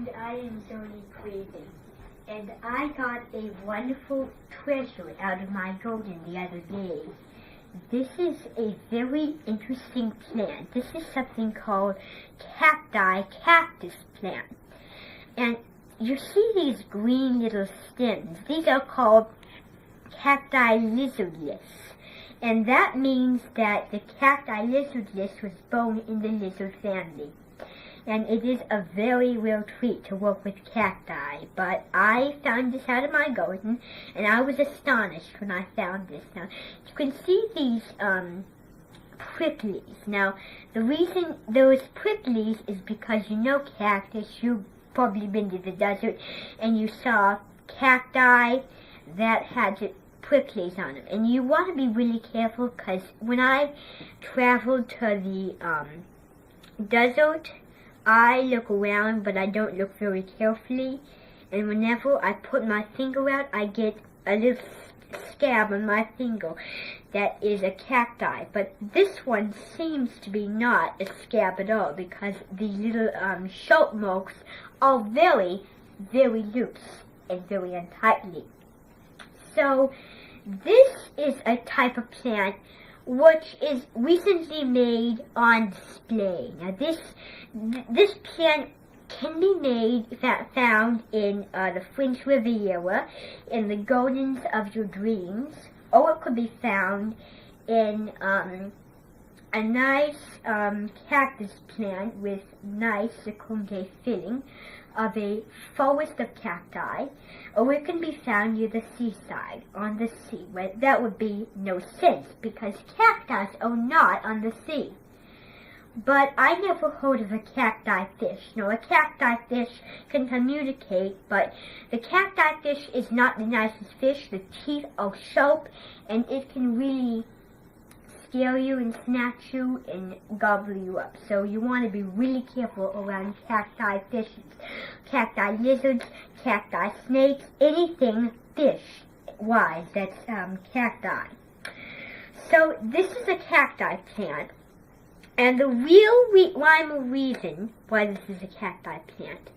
and I am Zoe Craven, and I got a wonderful treasure out of my garden the other day. This is a very interesting plant. This is something called cacti cactus plant. And you see these green little stems. These are called cacti lizardless. And that means that the cacti lizardless was born in the lizard family. And it is a very real treat to work with cacti. But I found this out of my garden, and I was astonished when I found this. Now, you can see these pricklies. Now, the reason those pricklies is because you know cactus. You've probably been to the desert, and you saw cacti that had pricklies on them. And you want to be really careful, because when I traveled to the desert, I look around, but I don't look very carefully, and whenever I put my finger out, I get a little scab on my finger that is a cacti. But this one seems to be not a scab at all, because the little sharp marks are very, very loose and very untightly. So this is a type of plant which is recently made on display. Now this plant can be found in the French Riviera, in the gardens of your dreams, or it could be found in a nice cactus plant with nice seconde filling of a forest of cacti, or it can be found near the seaside, on the sea, where that would be no sense, because cacti are not on the sea. But I never heard of a cacti fish. Now, a cacti fish can communicate, but the cacti fish is not the nicest fish. The teeth are sharp, and it can really scare you and snatch you and gobble you up. So you want to be really careful around cacti fishes, cacti lizards, cacti snakes, anything fish-wise that's cacti. So this is a cacti plant, and the real rhyme or reason why this is a cacti plant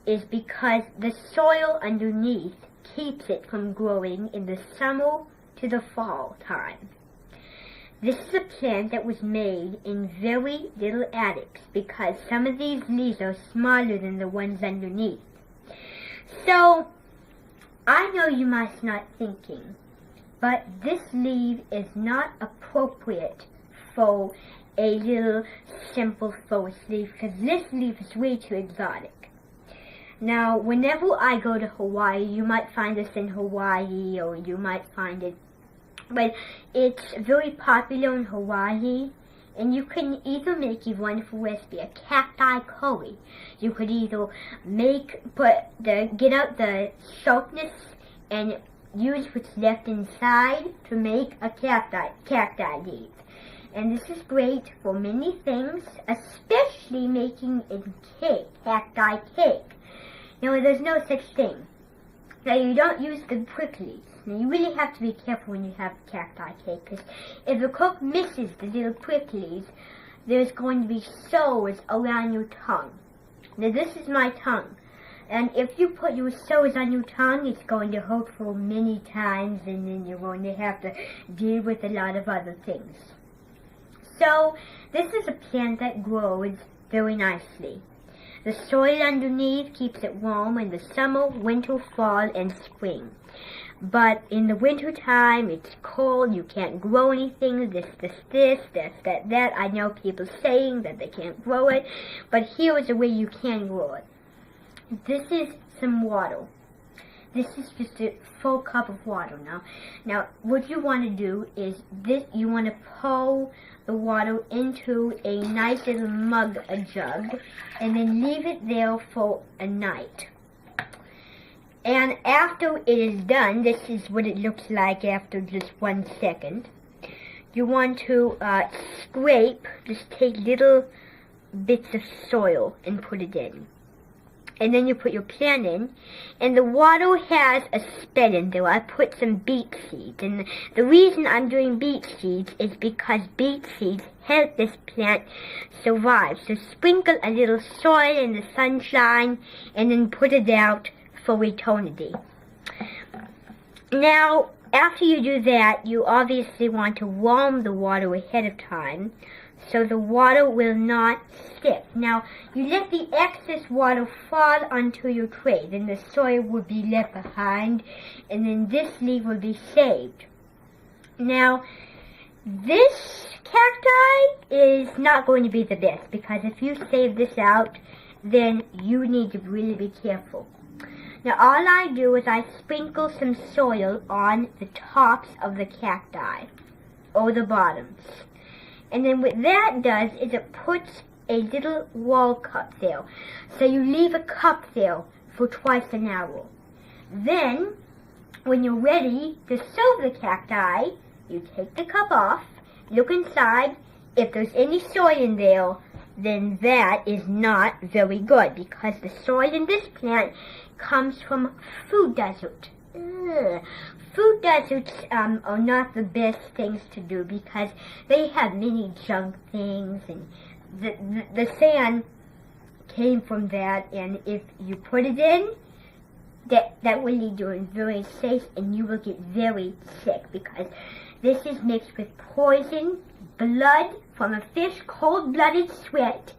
is because the soil underneath keeps it from growing in the summer to the fall time. This is a plant that was made in very little attics, because some of these leaves are smaller than the ones underneath. So, I know you must not thinking, but this leaf is not appropriate for a little simple forest leaf, because this leaf is way too exotic. Now, whenever I go to Hawaii, you might find this in Hawaii, or you might find it, but it's very popular in Hawaii, and you can either make a wonderful recipe, a cacti curry. You could either get out the sharpness and use what's left inside to make a cacti leaf. And this is great for many things, especially making a cake, cacti cake. Now, there's no such thing. Now, you don't use the pricklies. Now, you really have to be careful when you have cacti cake, because if the cook misses the little pricklies, there's going to be sores around your tongue. Now, this is my tongue, and if you put your sores on your tongue, it's going to hurt for many times, and then you're going to have to deal with a lot of other things. So, this is a plant that grows very nicely. The soil underneath keeps it warm in the summer, winter, fall, and spring. But in the winter time, it's cold, you can't grow anything, this, that. I know people saying that they can't grow it, but here is a way you can grow it. This is some water. This is just a full cup of water now. Now, what you want to do is you want to pour the water into a nice little mug, a jug, and then leave it there for a night. And after it is done, this is what it looks like after just 1 second. You want to scrape, just take little bits of soil and put it in. And then you put your plant in, and the water has a spell in there. I put some beet seeds, and the reason I'm doing beet seeds is because beet seeds help this plant survive. So sprinkle a little soil in the sunshine, and then put it out for eternity. Now, after you do that, you obviously want to warm the water ahead of time, so the water will not stick. Now, you let the excess water fall onto your tray, then the soil will be left behind, and then this leaf will be saved. Now, this cacti is not going to be the best, because if you save this out, then you need to really be careful. Now, all I do is I sprinkle some soil on the tops of the cacti, or the bottoms. And then what that does is it puts a little wall cup there. So you leave a cup there for twice an hour. Then, when you're ready to sow the cacti, you take the cup off, look inside. If there's any soil in there, then that is not very good, because the soil in this plant comes from food desert. Food deserts are not the best things to do, because they have many junk things, and the sand came from that, and if you put it in, that will lead you very safe, and you will get very sick, because this is mixed with poison, blood from a fish, cold-blooded sweat,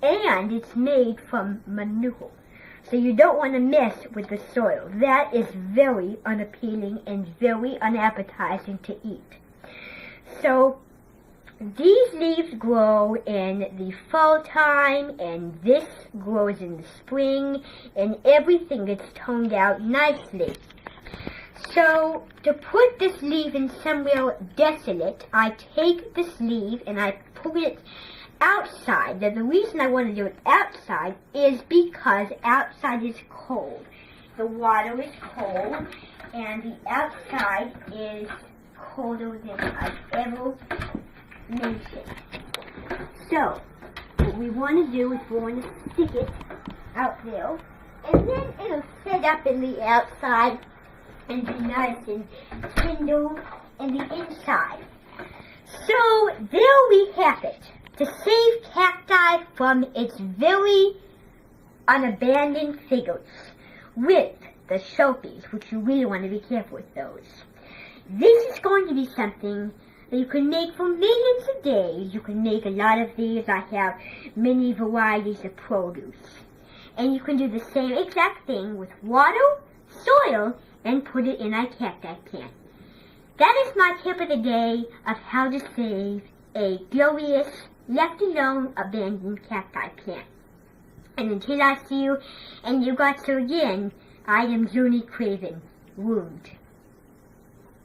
and it's made from manure. So you don't want to mess with the soil. That is very unappealing and very unappetizing to eat. So these leaves grow in the fall time, and this grows in the spring, and everything gets toned out nicely. So to put this leaf in somewhere desolate, I take this leaf and I put it outside. Now, the reason I want to do it outside is because outside is cold. The water is cold, and the outside is colder than I've ever mentioned. So, what we want to do is we want to stick it out there, and then it'll set up in the outside and be nice and tender in the inside. So, there we have it. To save cacti from its very unabandoned figures with the Sharpies, which you really want to be careful with those. This is going to be something that you can make for millions of days. You can make a lot of these. I have many varieties of produce. And you can do the same exact thing with water, soil, and put it in a cacti plant. That is my tip of the day of how to save a glorious, left alone, abandoned cacti plant. And until I see you and you got to again, I am Zuni Craven, Wound.